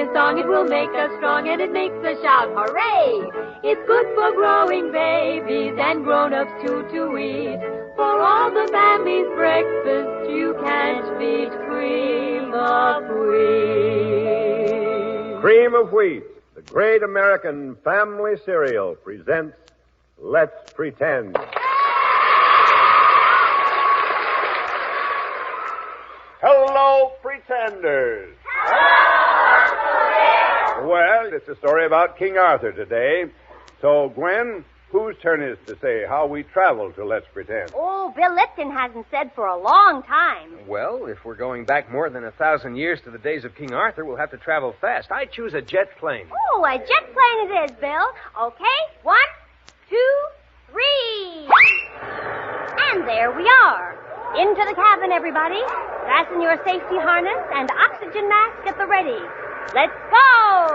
a song, it will make us strong, and it makes us shout, hooray! It's good for growing babies and grown-ups too to eat. For all the family's breakfast, you can't beat cream of wheat. Cream of Wheat, the great American family cereal, presents Let's Pretend. Hello, pretenders. Well, it's a story about King Arthur today. So, Gwen, whose turn is to say how we travel to Let's Pretend? Oh, Bill Lipton hasn't said for a long time. Well, if we're going back more than 1,000 years to the days of King Arthur, we'll have to travel fast. I choose a jet plane. Oh, a jet plane it is, Bill. Okay, 1, 2, 3. And there we are. Into the cabin, everybody. Fasten your safety harness and oxygen mask at the ready. Let's go!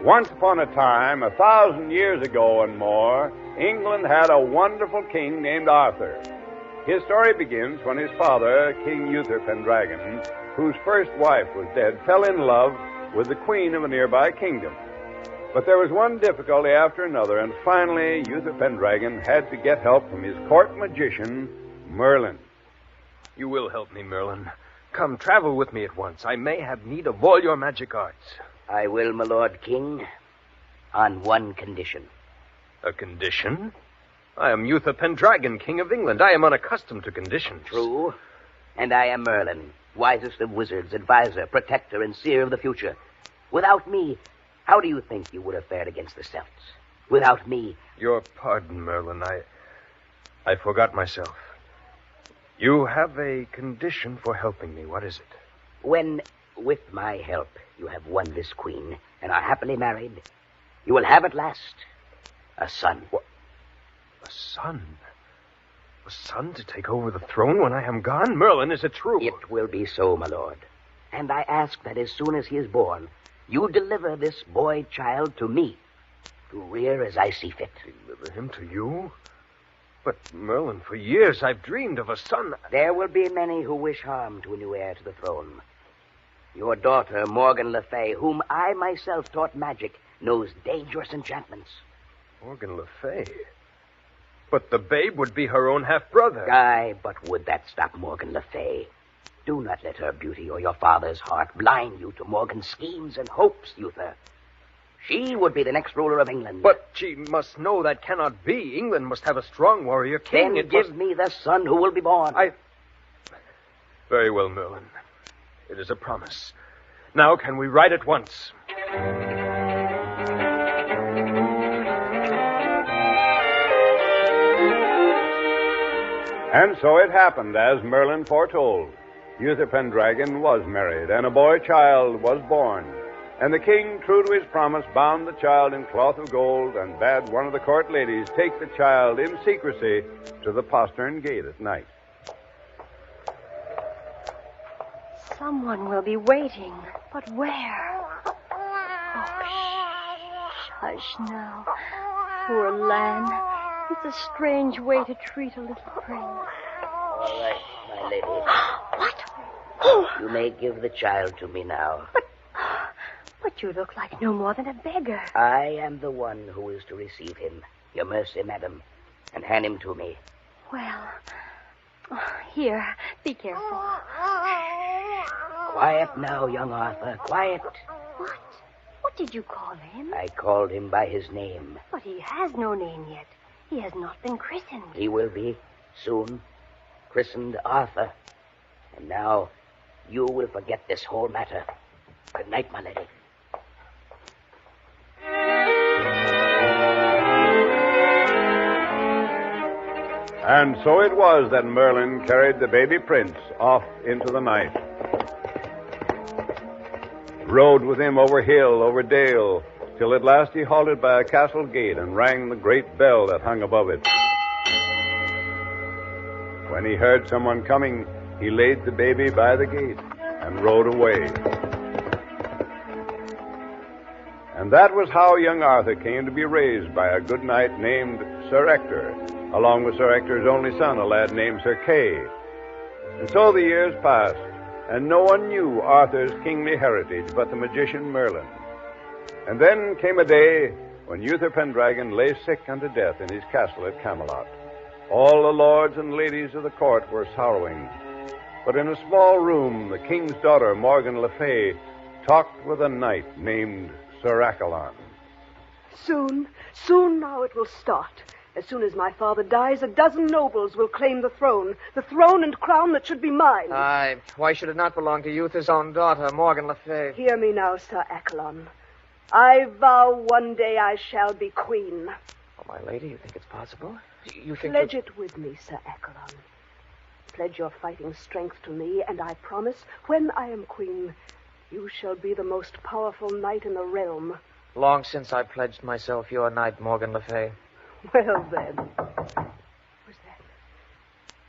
Once upon a time, 1,000 years ago and more, England had a wonderful king named Arthur. His story begins when his father, King Uther Pendragon, whose first wife was dead, fell in love with the queen of a nearby kingdom. But there was one difficulty after another, and finally Uther Pendragon had to get help from his court magician, Merlin. You will help me, Merlin. Come, travel with me at once. I may have need of all your magic arts. I will, my lord king, on one condition. A condition? I am Uther Pendragon, king of England. I am unaccustomed to conditions. True. And I am Merlin, wisest of wizards, advisor, protector, and seer of the future. Without me, how do you think you would have fared against the Celts? Without me... Your pardon, Merlin. I forgot myself. You have a condition for helping me. What is it? When, with my help, you have won this queen and are happily married, you will have at last a son. What? A son? A son to take over the throne when I am gone? Merlin, is it true? It will be so, my lord. And I ask that as soon as he is born, you deliver this boy child to me, to rear as I see fit. Deliver him to you? But, Merlin, for years I've dreamed of a son. There will be many who wish harm to a new heir to the throne. Your daughter, Morgan Le Fay, whom I myself taught magic, knows dangerous enchantments. Morgan Le Fay? But the babe would be her own half-brother. Aye, but would that stop Morgan Le Fay? Do not let her beauty or your father's heart blind you to Morgan's schemes and hopes, Uther. She would be the next ruler of England. But she must know that cannot be. England must have a strong warrior king. Then give me the son who will be born. Very well, Merlin. It is a promise. Now can we ride at once? And so it happened, as Merlin foretold. Uther Pendragon was married, and a boy child was born. And the king, true to his promise, bound the child in cloth of gold and bade one of the court ladies take the child in secrecy to the postern gate at night. Someone will be waiting, but where? Oh, hush now. Poor Lan. It's a strange way to treat a little prince. All right, my lady. What? You may give the child to me now. But you look like no more than a beggar. I am the one who is to receive him. Your mercy, madam. And hand him to me. Well, here, be careful. Quiet now, young Arthur. Quiet. What? What did you call him? I called him by his name. But he has no name yet. He has not been christened. He will be soon. Christened Arthur. And now you will forget this whole matter. Good night, my lady. And so it was that Merlin carried the baby prince off into the night. Rode with him over hill, over dale, till at last he halted by a castle gate and rang the great bell that hung above it. When he heard someone coming, he laid the baby by the gate and rode away. And that was how young Arthur came to be raised by a good knight named Sir Ector, along with Sir Ector's only son, a lad named Sir Kay. And so the years passed, and no one knew Arthur's kingly heritage but the magician Merlin. And then came a day when Uther Pendragon lay sick unto death in his castle at Camelot. All the lords and ladies of the court were sorrowing. But in a small room, the king's daughter, Morgan Le Fay, talked with a knight named Sir Accolon. Soon now it will start. As soon as my father dies, 12 nobles will claim the throne and crown that should be mine. Aye, why should it not belong to Uther's own daughter, Morgan Le Fay? Hear me now, Sir Accolon. I vow one day I shall be queen. Oh, my lady, you think it's possible? You think Pledge it with me, Sir Accolon. Pledge your fighting strength to me, and I promise, when I am queen, you shall be the most powerful knight in the realm. Long since I pledged myself your knight, Morgan Le Fay. Well, then. Who's that?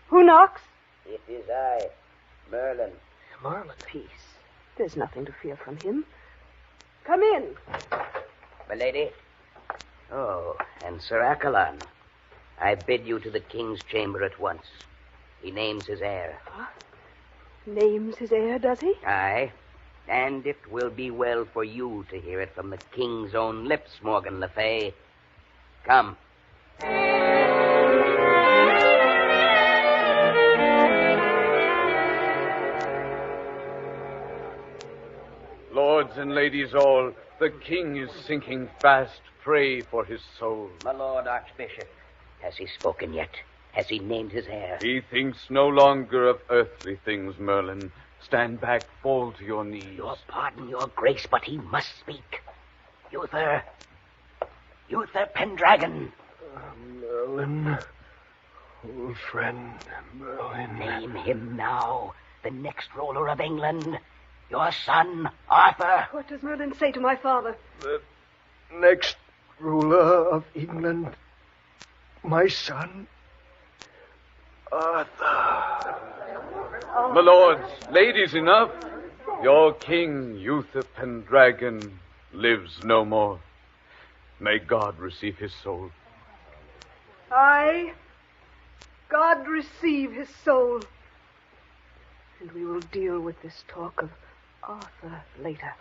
Who knocks? It is I, Merlin. Merlin? Peace. There's nothing to fear from him. Come in. My lady. Oh, and Sir Accolon. I bid you to the king's chamber at once. He names his heir. Huh? Names his heir, does he? Aye. And it will be well for you to hear it from the king's own lips, Morgan Le Fay. Come. Lords and ladies all, the king is sinking fast. Pray for his soul. My lord Archbishop, has he spoken yet? Has he named his heir? He thinks no longer of earthly things, Merlin. Stand back, fall to your knees. Your pardon, your grace, but he must speak. Uther Pendragon. Merlin, old friend, Merlin. Name him now, the next ruler of England. Your son, Arthur. What does Merlin say to my father? The next ruler of England, my son, Arthur. My lords, ladies, enough. Your king, Uther Pendragon, lives no more. May God receive his soul. Aye. God receive his soul. And we will deal with this talk of Arthur later.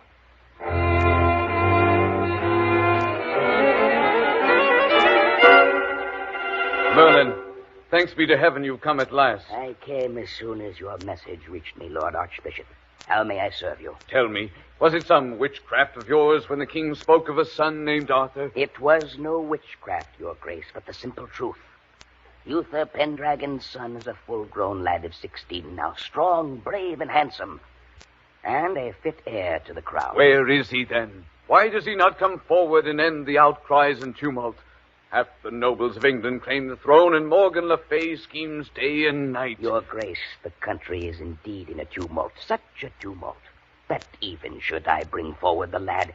Merlin, thanks be to heaven you've come at last. I came as soon as your message reached me, Lord Archbishop. How may I serve you? Tell me, was it some witchcraft of yours when the king spoke of a son named Arthur? It was no witchcraft, your grace, but the simple truth. Uther Pendragon's son is a full-grown lad of 16 now, strong, brave, and handsome, and a fit heir to the crown. Where is he, then? Why does he not come forward and end the outcries and tumult? Half the nobles of England claim the throne, and Morgan Le Fay schemes day and night. Your grace, the country is indeed in a tumult, such a tumult, that even should I bring forward the lad,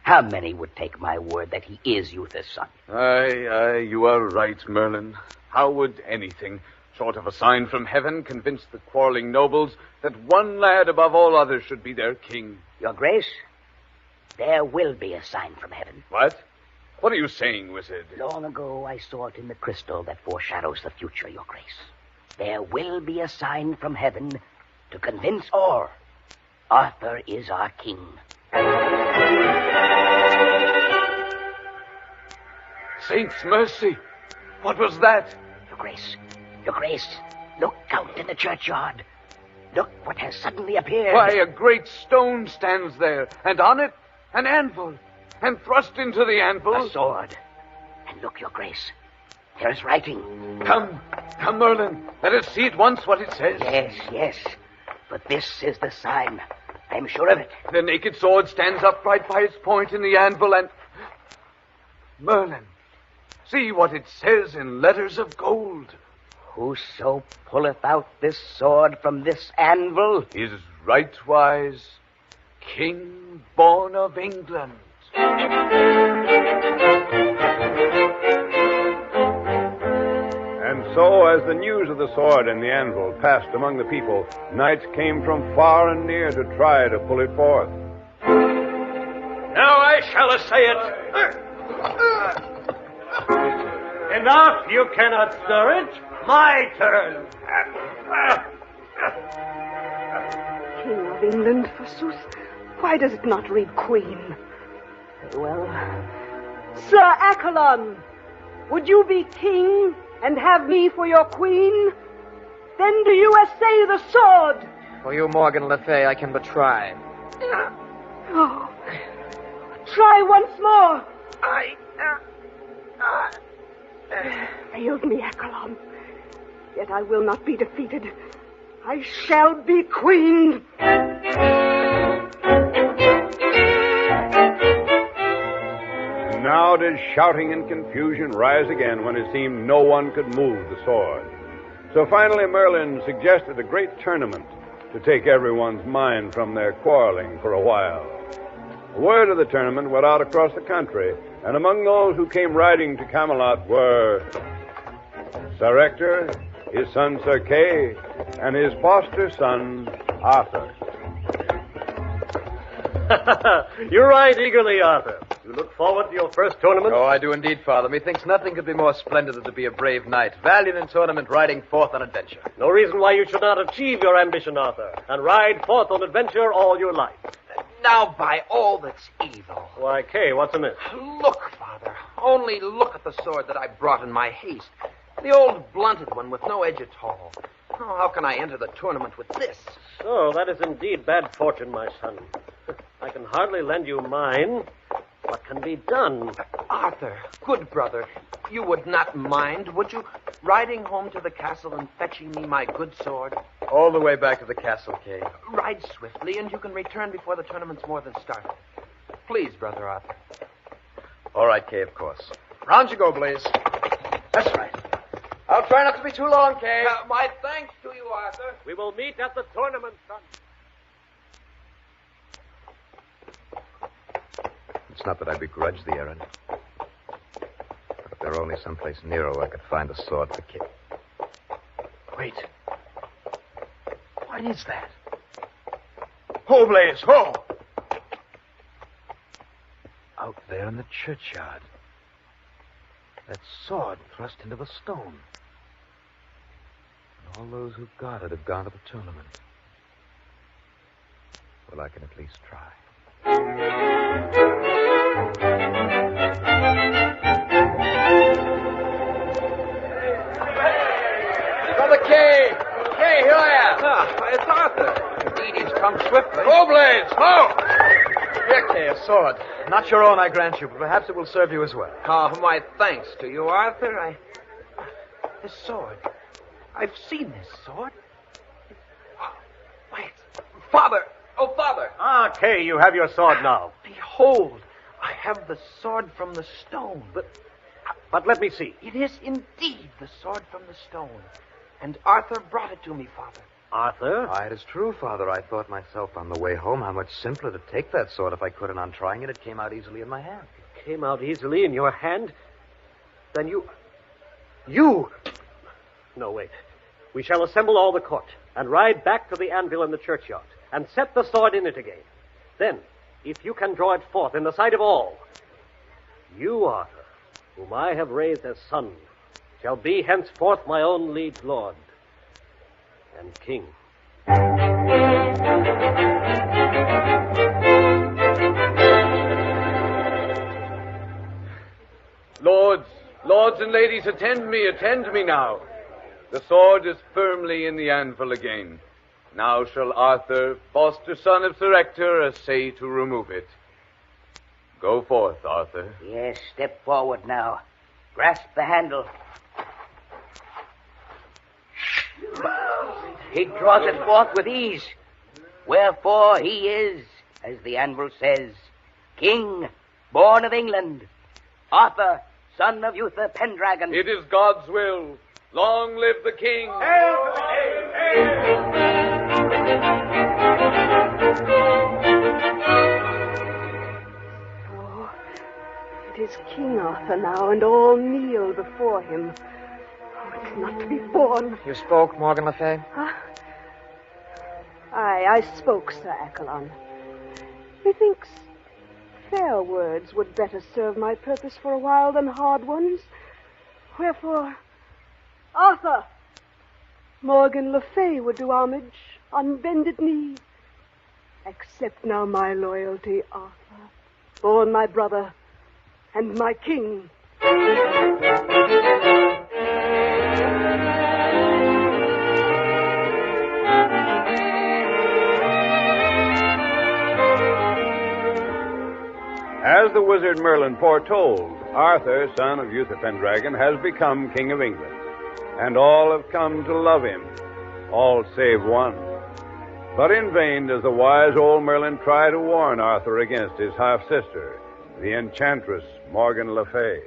how many would take my word that he is Uther's son? Aye, you are right, Merlin. How would anything, short of a sign from heaven, convince the quarreling nobles that one lad above all others should be their king? Your grace, there will be a sign from heaven. What? What are you saying, wizard? Long ago, I saw it in the crystal that foreshadows the future, your grace. There will be a sign from heaven to convince all Arthur is our king. Saints' mercy! What was that? Your grace, look out in the churchyard. Look what has suddenly appeared. Why, a great stone stands there, and on it, an anvil. And thrust into the anvil... a sword. And look, your grace, there is writing. Come, Merlin. Let us see at once what it says. Yes. But this is the sign. I am sure of it. The naked sword stands upright by its point in the anvil, and... Merlin, see what it says in letters of gold. Whoso pulleth out this sword from this anvil is rightwise King born of England. And so, as the news of the sword and the anvil passed among the people, knights came from far and near to try to pull it forth. Now I shall shall essay it. Enough, you cannot stir it. My turn. King of England, forsooth. Why does it not read Queen? Well, Sir Accolon, would you be king and have me for your queen? Then do you essay the sword. For you, Morgan Le Fay, I can but try. Oh, try once more. Failed me, Accolon. Yet I will not be defeated. I shall be queen. Now did shouting and confusion rise again when it seemed no one could move the sword. So finally Merlin suggested a great tournament to take everyone's mind from their quarreling for a while. Word of the tournament went out across the country, and among those who came riding to Camelot were Sir Ector, his son Sir Kay, and his foster son Arthur. You ride eagerly, Arthur. You look forward to your first tournament? Oh, I do indeed, Father. Methinks nothing could be more splendid than to be a brave knight, valiant in tournament, riding forth on adventure. No reason why you should not achieve your ambition, Arthur, and ride forth on adventure all your life. Now, by all that's evil. Why, Kay, what's amiss? Look, Father. Only look at the sword that I brought in my haste. The old blunted one with no edge at all. Oh, how can I enter the tournament with this? So, that is indeed bad fortune, my son. I can hardly lend you mine. What can be done? Arthur, good brother, you would not mind, would you, riding home to the castle and fetching me my good sword? All the way back to the castle, Kay. Ride swiftly, and you can return before the tournament's more than started. Please, Brother Arthur. All right, Kay, of course. Round you go, Blaze. That's right. I'll try not to be too long, Kay. My thanks to you, Arthur. We will meet at the tournament, son. It's not that I begrudge the errand. But if there were only someplace nearer where I could find a sword for Kay. Wait. What is that? Ho, Blaze, ho! Out there in the churchyard. That sword thrust into the stone. And all those who got it have gone to the tournament. Well, I can at least try. Brother Kay! Kay, here I am. Ah, it's Arthur. Indeed, he's come swiftly. Ho, Blaze, ho! Here, Kay, a sword. Not your own, I grant you, but perhaps it will serve you as well. Oh, my thanks to you, Arthur. This sword. I've seen this sword. Wait. Father! Oh, Father! Ah, Kay, you have your sword now. Behold, I have the sword from the stone. But let me see. It is indeed the sword from the stone. And Arthur brought it to me, Father. Arthur? Why, it is true, Father. I thought myself on the way home how much simpler to take that sword if I could, and on trying it, it came out easily in my hand. It came out easily in your hand? Then you... No, wait. We shall assemble all the court and ride back to the anvil in the churchyard and set the sword in it again. Then, if you can draw it forth in the sight of all, you, Arthur, whom I have raised as son, shall be henceforth my own liege lord and king. Lords and ladies, attend me now. The sword is firmly in the anvil again. Now shall Arthur, foster son of Sir Ector, essay to remove it. Go forth, Arthur. Yes, step forward now. Grasp the handle. He draws it forth with ease. Wherefore he is, as the anvil says, King, born of England, Arthur, son of Uther Pendragon. It is God's will. Long live the king. Oh, it is King Arthur now, and all kneel before him. Oh, it's not to be borne. You spoke, Morgan Le Fay? Huh? I spoke, Sir Accolon. Methinks fair words would better serve my purpose for a while than hard ones. Wherefore, Arthur, Morgan Le Fay would do homage on bended knee. Accept now my loyalty, Arthur, born my brother and my king. As the wizard Merlin foretold, Arthur, son of Uther Pendragon, has become King of England, and all have come to love him, all save one. But in vain does the wise old Merlin try to warn Arthur against his half-sister, the enchantress Morgan Le Fay.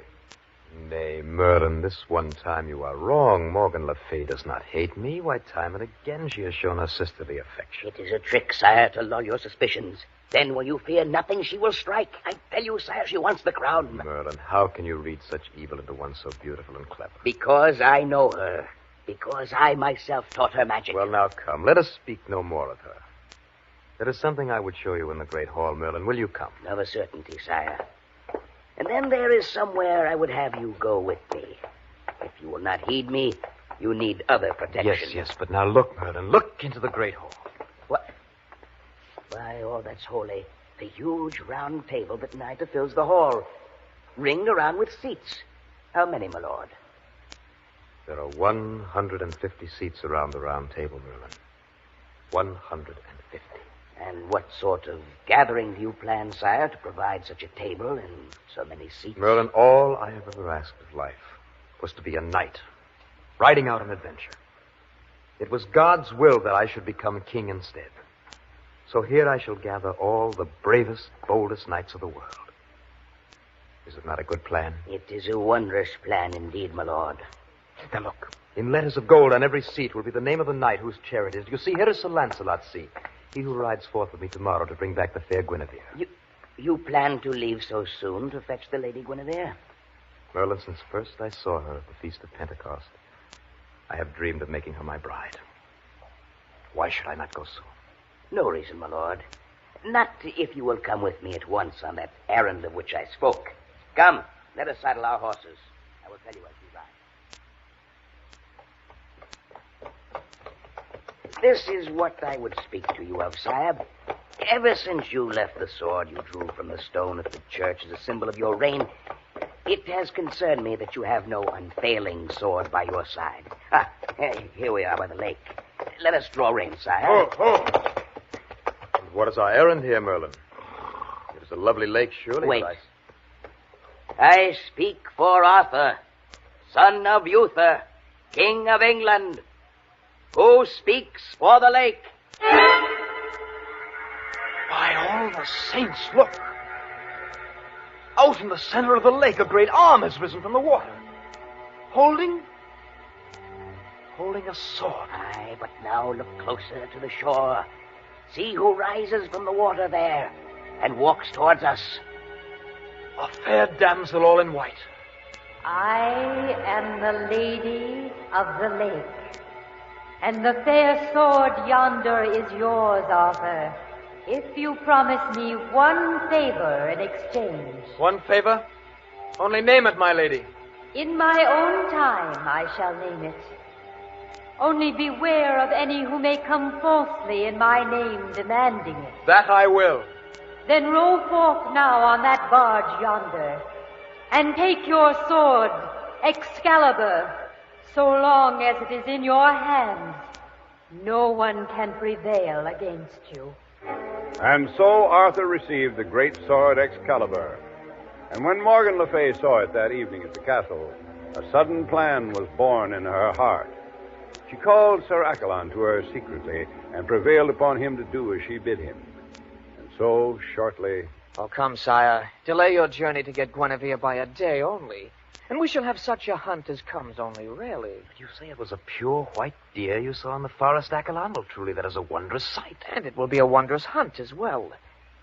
Nay, Merlin, this one time you are wrong. Morgan Le Fay does not hate me. Why, time and again she has shown her sisterly affection. It is a trick, sire, to lull your suspicions. Then, when you fear nothing, she will strike. I tell you, sire, she wants the crown. Merlin, how can you read such evil into one so beautiful and clever? Because I know her. Because I myself taught her magic. Well, now come. Let us speak no more of her. There is something I would show you in the Great Hall, Merlin. Will you come? Of a certainty, sire. And then there is somewhere I would have you go with me. If you will not heed me, you need other protection. Yes, but now look, Merlin. Look into the Great Hall. What? Why, all that's holy. The huge round table that neither fills the hall, ringed around with seats. How many, my lord? There are 150 seats around the round table, Merlin. 150. And what sort of gathering do you plan, sire, to provide such a table and so many seats? Merlin, all I have ever asked of life was to be a knight, riding out an adventure. It was God's will that I should become king instead. So here I shall gather all the bravest, boldest knights of the world. Is it not a good plan? It is a wondrous plan indeed, my lord. Now look, in letters of gold on every seat will be the name of the knight whose chair it is. You see, here is Sir Lancelot's seat. He who rides forth with me tomorrow to bring back the fair Guinevere. You plan to leave so soon to fetch the Lady Guinevere? Merlin, since first I saw her at the Feast of Pentecost, I have dreamed of making her my bride. Why should I not go soon? No reason, my lord. Not if you will come with me at once on that errand of which I spoke. Come, let us saddle our horses. I will tell you as we ride. This is what I would speak to you of, sire. Ever since you left the sword you drew from the stone at the church as a symbol of your reign, it has concerned me that you have no unfailing sword by your side. Here we are by the lake. Let us draw rein, sire. And what is our errand here, Merlin? It is a lovely lake, surely. Wait. I speak for Arthur, son of Uther, King of England. Who speaks for the lake? By all the saints, look. Out in the center of the lake, a great arm has risen from the water. Holding a sword. Aye, but now look closer to the shore. See who rises from the water there and walks towards us. A fair damsel all in white. I am the lady of the lake, and the fair sword yonder is yours, Arthur, if you promise me one favor in exchange. One favor? Only name it, my lady. In my own time I shall name it. Only beware of any who may come falsely in my name demanding it. That I will. Then row forth now on that barge yonder, and take your sword, Excalibur. So long as it is in your hands, no one can prevail against you. And so Arthur received the great sword Excalibur. And when Morgan Le Fay saw it that evening at the castle, a sudden plan was born in her heart. She called Sir Accolon to her secretly and prevailed upon him to do as she bid him. And so, shortly... Oh, come, sire. Delay your journey to get Guinevere by a day only, and we shall have such a hunt as comes only rarely. But you say it was a pure white deer you saw in the forest, Accolon? Well, truly, that is a wondrous sight. And it will be a wondrous hunt as well.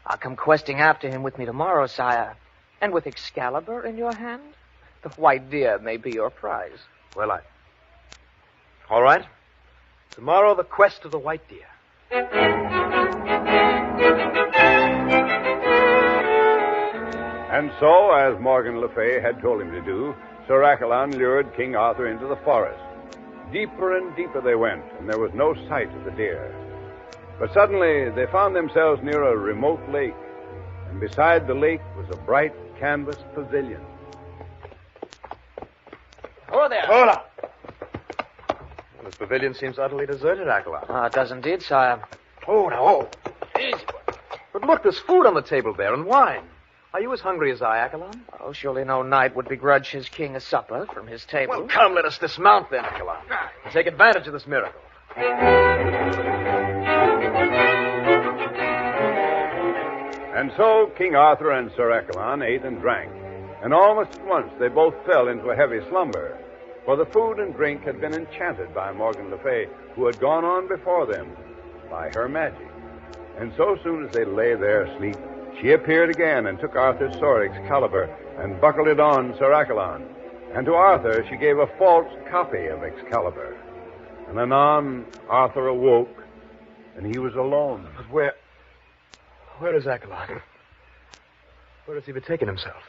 I'll come questing after him with me tomorrow, sire. And with Excalibur in your hand, the white deer may be your prize. Well, all right. Tomorrow, the quest of the white deer. And so, as Morgan Le Fay had told him to do, Sir Accolon lured King Arthur into the forest. Deeper and deeper they went, and there was no sight of the deer. But suddenly they found themselves near a remote lake, and beside the lake was a bright canvas pavilion. Oh, there. Hola! Well, this pavilion seems utterly deserted, Accolon. Ah, it does indeed, sire. Oh, now, oh. Easy. But look, there's food on the table there and wine. Are you as hungry as I, Accolon? Oh, surely no knight would begrudge his king a supper from his table. Well, come, let us dismount then, Accolon, and take advantage of this miracle. And so King Arthur and Sir Accolon ate and drank, and almost at once they both fell into a heavy slumber, for the food and drink had been enchanted by Morgan Le Fay, who had gone on before them by her magic. And so soon as they lay there asleep, she appeared again and took Arthur's sword Excalibur and buckled it on Sir Accolon. And to Arthur she gave a false copy of Excalibur. And anon Arthur awoke, and he was alone. But where is Accolon? Where has he betaken himself?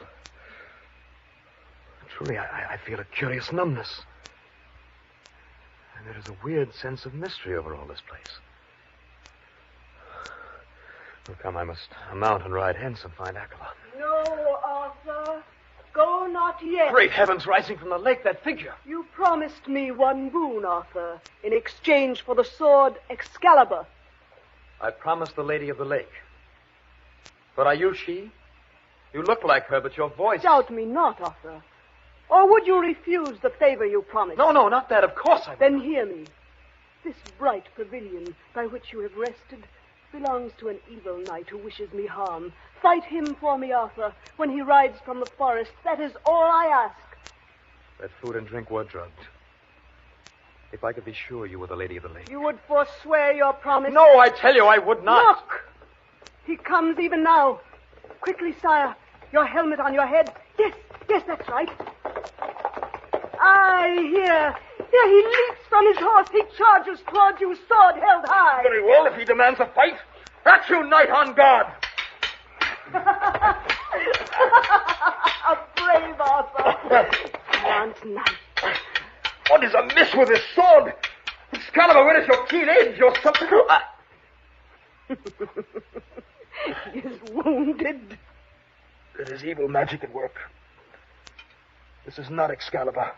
Truly, I feel a curious numbness. And there is a weird sense of mystery over all this place. Well, come, I must mount and ride hence and find Accolon. No, Arthur. Go not yet. Great heavens, rising from the lake, that figure. You promised me one boon, Arthur, in exchange for the sword Excalibur. I promised the Lady of the Lake. But are you she? You look like her, but your voice... Doubt me not, Arthur. Or would you refuse the favor you promised? No, not that. Of course I would. Then hear me. This bright pavilion by which you have rested belongs to an evil knight who wishes me harm. Fight him for me, Arthur, when he rides from the forest. That is all I ask. That food and drink were drugged. If I could be sure you were the Lady of the Lake. You would forswear your promise. No, I tell you, I would not. Look! He comes even now. Quickly, sire. Your helmet on your head. Yes, that's right. Here he leaps from his horse. He charges toward you, sword held high. Very well, if he demands a fight. At you, knight on guard. A brave Arthur. Once knight. What is amiss with this sword? Excalibur, where is your keen edge? Your something... He is wounded. There is evil magic at work. This is not Excalibur.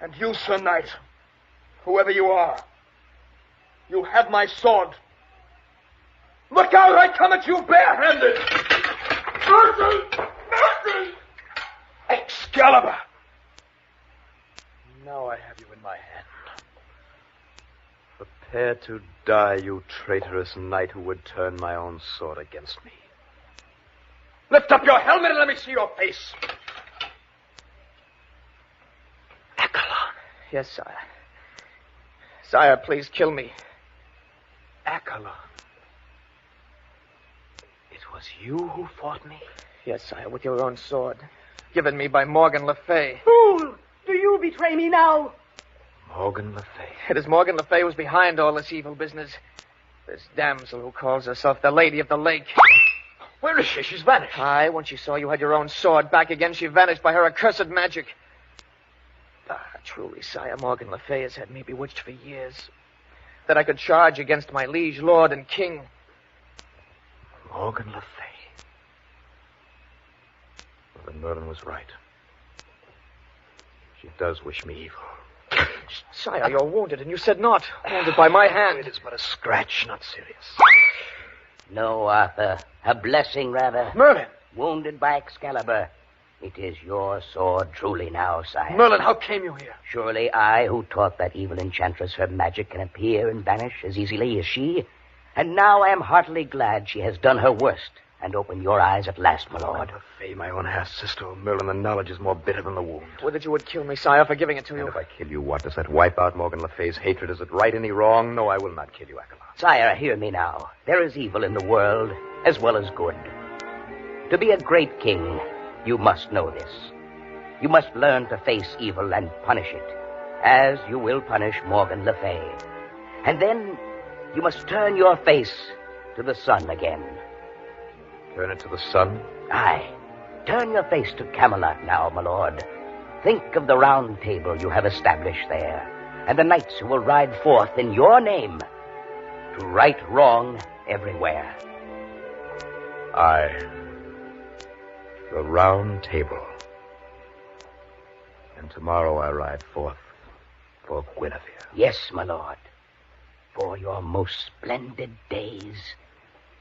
And you, Sir Knight, whoever you are, you have my sword. Look out, I come at you barehanded. Mercy! Excalibur! Now I have you in my hand. Prepare to die, you traitorous knight who would turn my own sword against me. Lift up your helmet and let me see your face. Yes, sire. Sire, please kill me. Accolon. It was you who fought me? Yes, sire, with your own sword. Given me by Morgan Le Fay. Fool! Do you betray me now? Morgan Le Fay. It is Morgan Le Fay who's behind all this evil business. This damsel who calls herself the Lady of the Lake. Where is she? She's vanished. Aye, when she saw you had your own sword back again, she vanished by her accursed magic. Truly, sire, Morgan Le Fay has had me bewitched for years. That I could charge against my liege, lord, and king. Morgan Le Fay. Well, then Merlin was right. She does wish me evil. Sire, you're wounded, and you said not. Wounded by my hand. It is but a scratch, not serious. No, Arthur. A blessing, rather. Merlin! Wounded by Excalibur. It is your sword truly now, sire. Merlin, how came you here? Surely I, who taught that evil enchantress her magic, can appear and vanish as easily as she. And now I am heartily glad she has done her worst and opened your eyes at last, my lord. Le Fay, my own half-sister, oh, Merlin, the knowledge is more bitter than the wound. Would that you would kill me, sire, for giving it to you. And if I kill you, what? Does that wipe out Morgan Le Fay's hatred? Is it right any wrong? No, I will not kill you, Accolon. Sire, hear me now. There is evil in the world as well as good. To be a great king, you must know this. You must learn to face evil and punish it, as you will punish Morgan Le Fay. And then you must turn your face to the sun again. Turn it to the sun? Aye. Turn your face to Camelot now, my lord. Think of the round table you have established there, and the knights who will ride forth in your name to right wrong everywhere. Aye. The round table. And tomorrow I ride forth for Guinevere. Yes, my lord. For your most splendid days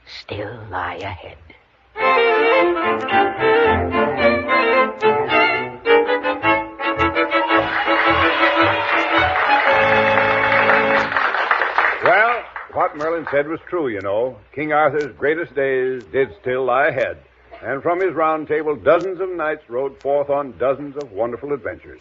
still lie ahead. Well, what Merlin said was true, you know. King Arthur's greatest days did still lie ahead. And from his round table, dozens of knights rode forth on dozens of wonderful adventures.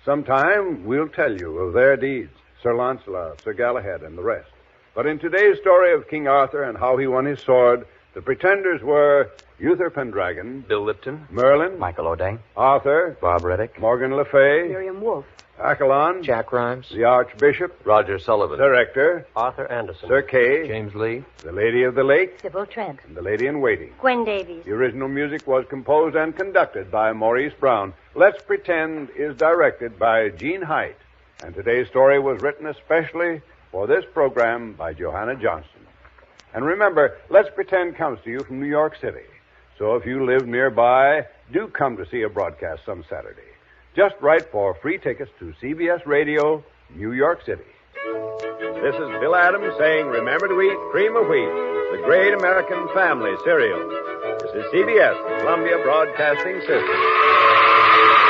Sometime we'll tell you of their deeds, Sir Launcelot, Sir Galahad, and the rest. But in today's story of King Arthur and how he won his sword, the pretenders were Uther Pendragon, Bill Lipton, Merlin, Michael O'Dang, Arthur, Bob Reddick, Morgan Le Fay, Miriam Wolfe, Accolon, Jack Rhymes, the Archbishop, Roger Sullivan, Sir Ector, Arthur Anderson. Sir Kay, James Lee, the Lady of the Lake, Sybil Trent. and the Lady in Waiting. Gwen Davies. The original music was composed and conducted by Maurice Brown. Let's Pretend is directed by Gene Height. And today's story was written especially for this program by Johanna Johnston. And remember, Let's Pretend comes to you from New York City. So if you live nearby, do come to see a broadcast some Saturday. Just write for free tickets to CBS Radio, New York City. This is Bill Adams saying, remember to eat Cream of Wheat, the great American family cereal. This is CBS, the Columbia Broadcasting System.